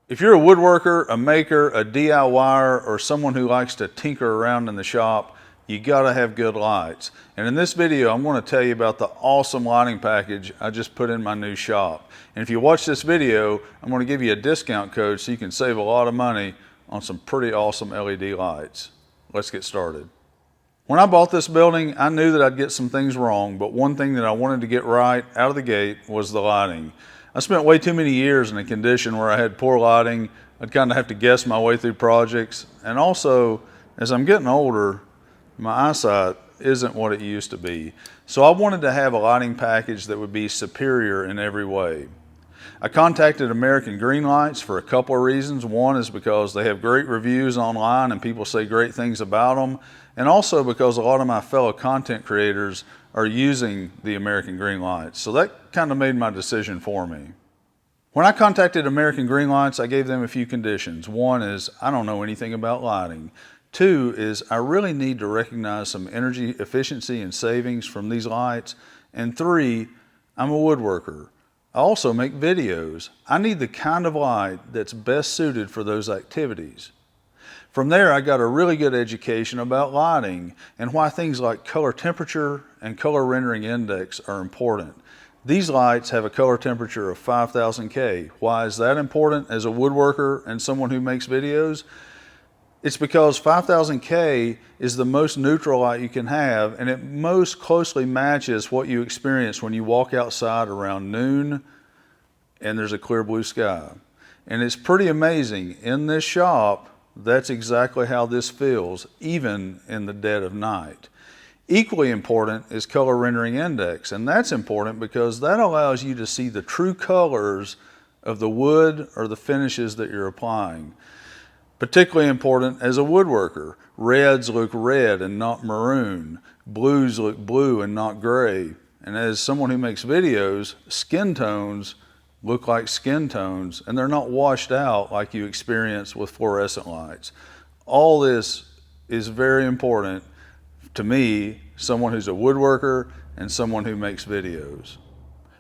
If you're a woodworker, a maker, a DIYer, or someone who likes to tinker around in the shop, you gotta have good lights. And in this video, I'm gonna tell you about the awesome lighting package I just put in my new shop. And if you watch this video, I'm gonna give you a discount code so you can save a lot of money on some pretty awesome LED lights. Let's get started. When I bought this building, I knew that I'd get some things wrong, but one thing that I wanted to get right out of the gate was the lighting. I spent way too many years in a condition where I had poor lighting. I'd kind of have to guess my way through projects. And also, as I'm getting older, my eyesight isn't what it used to be. So I wanted to have a lighting package that would be superior in every way. I contacted American Green Lights for a couple of reasons. One is because they have great reviews online and people say great things about them. And also because a lot of my fellow content creators are using the American Green Lights. So that kind of made my decision for me. When I contacted American Green Lights, I gave them a few conditions. One is I don't know anything about lighting. Two is I really need to recognize some energy efficiency and savings from these lights. And three, I'm a woodworker. I also make videos. I need the kind of light that's best suited for those activities. From there, I got a really good education about lighting and why things like color temperature and color rendering index are important. These lights have a color temperature of 5000 K. Why is that important as a woodworker and someone who makes videos? It's because 5000 K is the most neutral light you can have, and it most closely matches what you experience when you walk outside around noon and there's a clear blue sky. And it's pretty amazing. In this shop, that's exactly how this feels, even in the dead of night. Equally important is color rendering index, and that's important because that allows you to see the true colors of the wood or the finishes that you're applying. Particularly important as a woodworker. Reds look red and not maroon. Blues look blue and not gray. And as someone who makes videos, skin tones look like skin tones, and they're not washed out like you experience with fluorescent lights. All this is very important to me, someone who's a woodworker and someone who makes videos.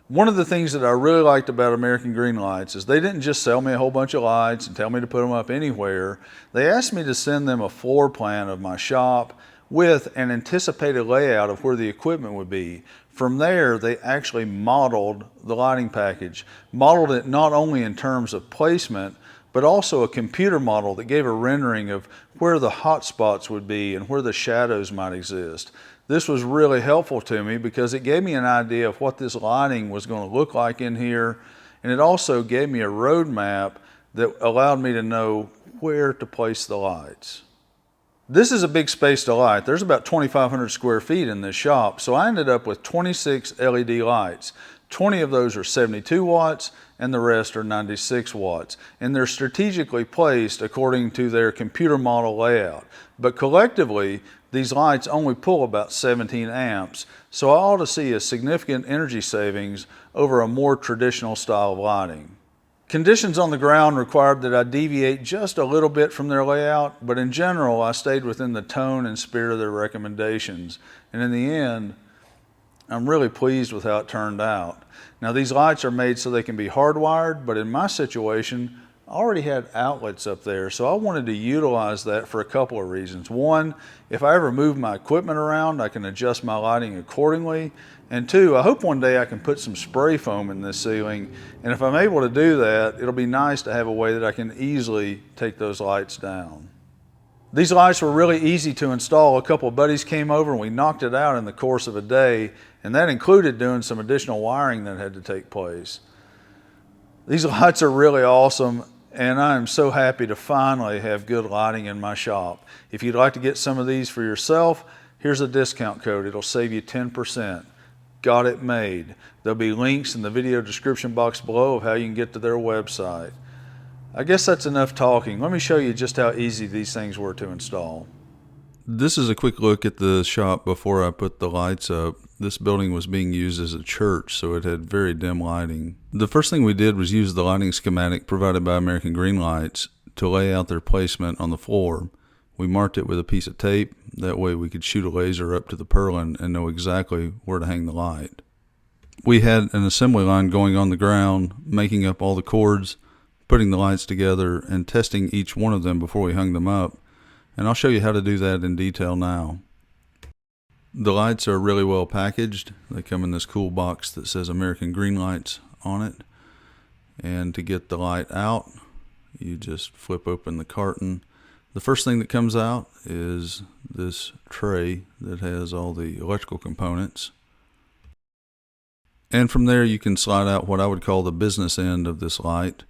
One of the things that I really liked about American Green Lights is they didn't just sell me a whole bunch of lights and tell me to put them up anywhere. They asked me to send them a floor plan of my shop with an anticipated layout of where the equipment would be. From there, they actually modeled the lighting package, modeled it not only in terms of placement, but also a computer model that gave a rendering of where the hot spots would be and where the shadows might exist. This was really helpful to me because it gave me an idea of what this lighting was going to look like in here, and it also gave me a roadmap that allowed me to know where to place the lights. This is a big space to light. There's about 2,500 square feet in this shop, so I ended up with 26 LED lights. 20 of those are 72 watts and the rest are 96 watts. And they're strategically placed according to their computer model layout. But collectively, these lights only pull about 17 amps, so I ought to see a significant energy savings over a more traditional style of lighting. Conditions on the ground required that I deviate just a little bit from their layout, but in general, I stayed within the tone and spirit of their recommendations. And in the end, I'm really pleased with how it turned out. Now, these lights are made so they can be hardwired, but in my situation, I already had outlets up there, so I wanted to utilize that for a couple of reasons. One, if I ever move my equipment around, I can adjust my lighting accordingly. And two, I hope one day I can put some spray foam in this ceiling, and if I'm able to do that, it'll be nice to have a way that I can easily take those lights down. These lights were really easy to install. A couple of buddies came over and we knocked it out in the course of a day, and that included doing some additional wiring that had to take place. These lights are really awesome, and I am so happy to finally have good lighting in my shop. If you'd like to get some of these for yourself, here's a discount code. It'll save you 10%. Got it made. There'll be links in the video description box below of how you can get to their website. I guess that's enough talking. Let me show you just how easy these things were to install. This is a quick look at the shop before I put the lights up. This building was being used as a church, so it had very dim lighting. The first thing we did was use the lighting schematic provided by American Green Lights to lay out their placement on the floor. We marked it with a piece of tape. That way we could shoot a laser up to the purlin and know exactly where to hang the light. We had an assembly line going on the ground, making up all the cords, putting the lights together and testing each one of them before we hung them up, and I'll show you how to do that in detail now. The lights are really well packaged. They come in this cool box that says American Green Lights on it, and to get the light out, you just flip open the carton. The first thing that comes out is this tray that has all the electrical components. And from there you can slide out what I would call the business end of this light.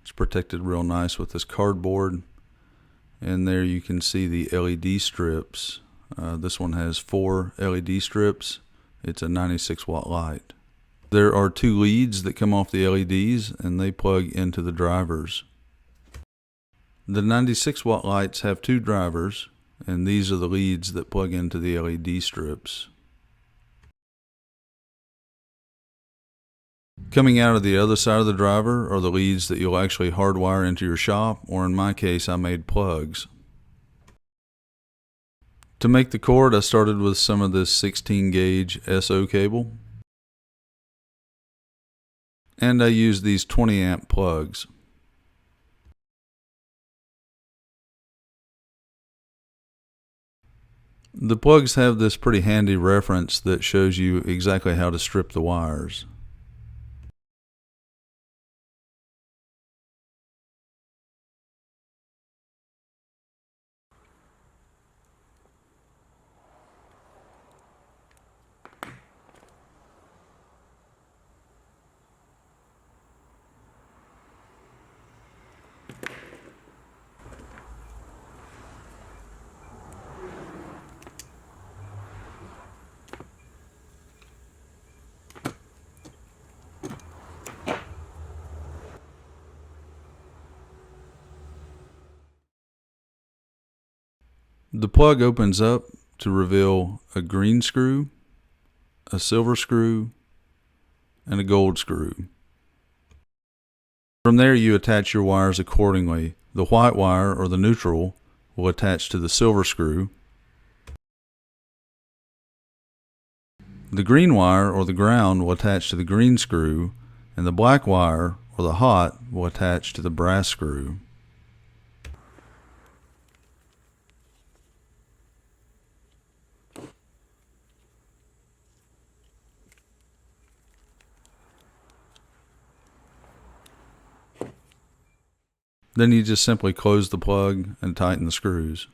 It's protected real nice with this cardboard. And there you can see the LED strips. This one has 4 LED strips. It's a 96 watt light. There are 2 leads that come off the LEDs and they plug into the drivers. The 96 watt lights have 2 drivers, and these are the leads that plug into the LED strips. Coming out of the other side of the driver are the leads that you'll actually hardwire into your shop, or in my case I made plugs. To make the cord, I started with some of this 16 gauge SO cable, and I used these 20 amp plugs. The plugs have this pretty handy reference that shows you exactly how to strip the wires. The plug opens up to reveal a green screw, a silver screw, and a gold screw. From there you attach your wires accordingly. The white wire, or the neutral, will attach to the silver screw. The green wire, or the ground, will attach to the green screw, and the black wire, or the hot, will attach to the brass screw. Then you just simply close the plug and tighten the screws.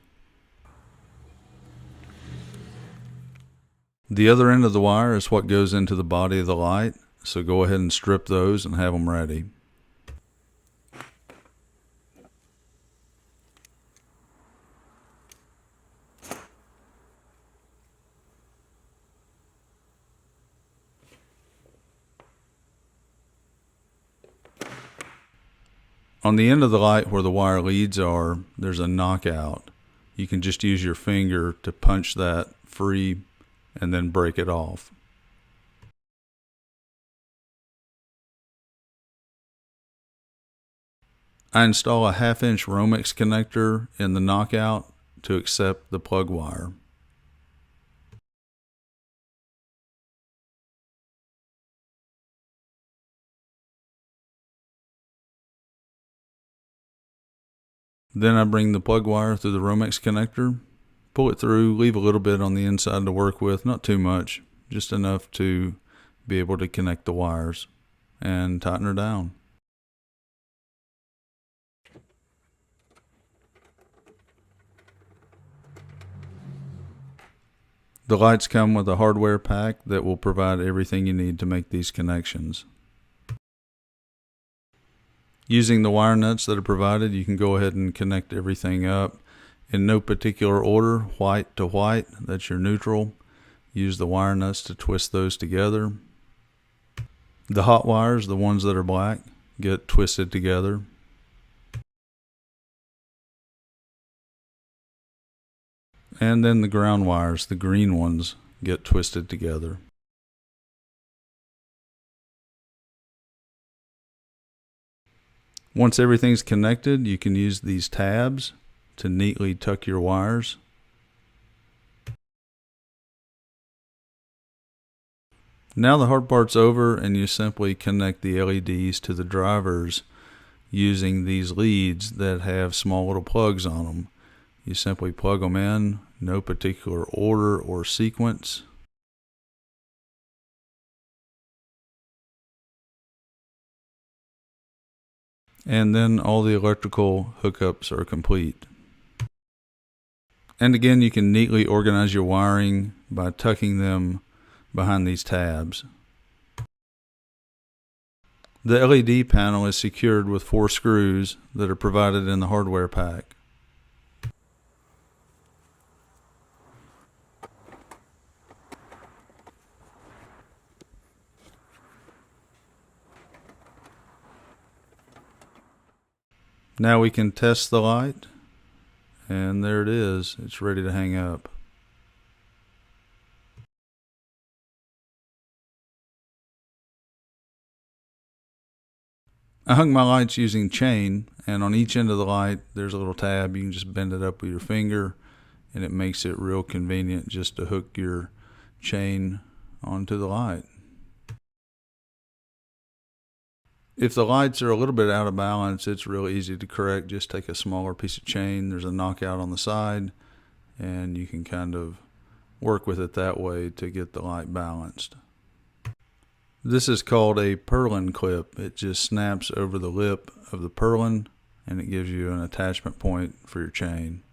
The other end of the wire is what goes into the body of the light, so go ahead and strip those and have them ready. On the end of the light where the wire leads are, there's a knockout. You can just use your finger to punch that free and then break it off. I install a 1/2 inch Romex connector in the knockout to accept the plug wire. Then I bring the plug wire through the Romex connector, pull it through, leave a little bit on the inside to work with, not too much, just enough to be able to connect the wires, and tighten her down. The lights come with a hardware pack that will provide everything you need to make these connections. Using the wire nuts that are provided, you can go ahead and connect everything up in no particular order, white to white, that's your neutral. Use the wire nuts to twist those together. The hot wires, the ones that are black, get twisted together. And then the ground wires, the green ones, get twisted together. Once everything's connected, you can use these tabs to neatly tuck your wires. Now the hard part's over and you simply connect the LEDs to the drivers using these leads that have small little plugs on them. You simply plug them in, no particular order or sequence. And then all the electrical hookups are complete. And again, you can neatly organize your wiring by tucking them behind these tabs. The LED panel is secured with 4 screws that are provided in the hardware pack. Now we can test the light, and there it is. It's ready to hang up. I hung my lights using chain, and on each end of the light there's a little tab. You can just bend it up with your finger, and it makes it real convenient just to hook your chain onto the light. If the lights are a little bit out of balance, it's real easy to correct. Just take a smaller piece of chain. There's a knockout on the side, and you can kind of work with it that way to get the light balanced. This is called a Purlin Clip. It just snaps over the lip of the purlin, and it gives you an attachment point for your chain.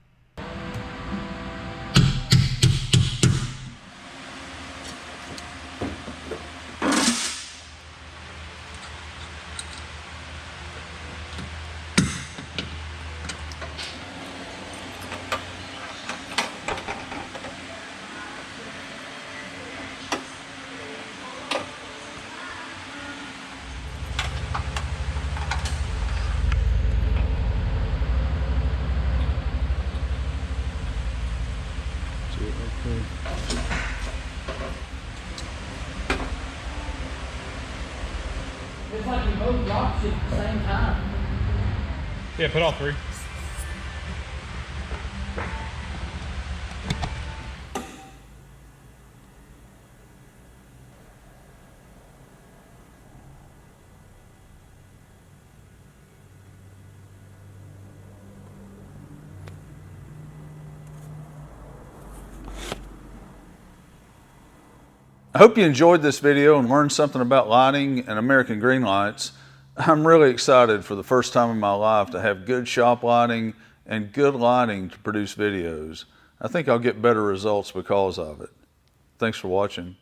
It's like we both dropped shit at the same time. Yeah, put all 3. I hope you enjoyed this video and learned something about lighting and American green lights. I'm really excited for the first time in my life to have good shop lighting and good lighting to produce videos. I think I'll get better results because of it. Thanks for watching.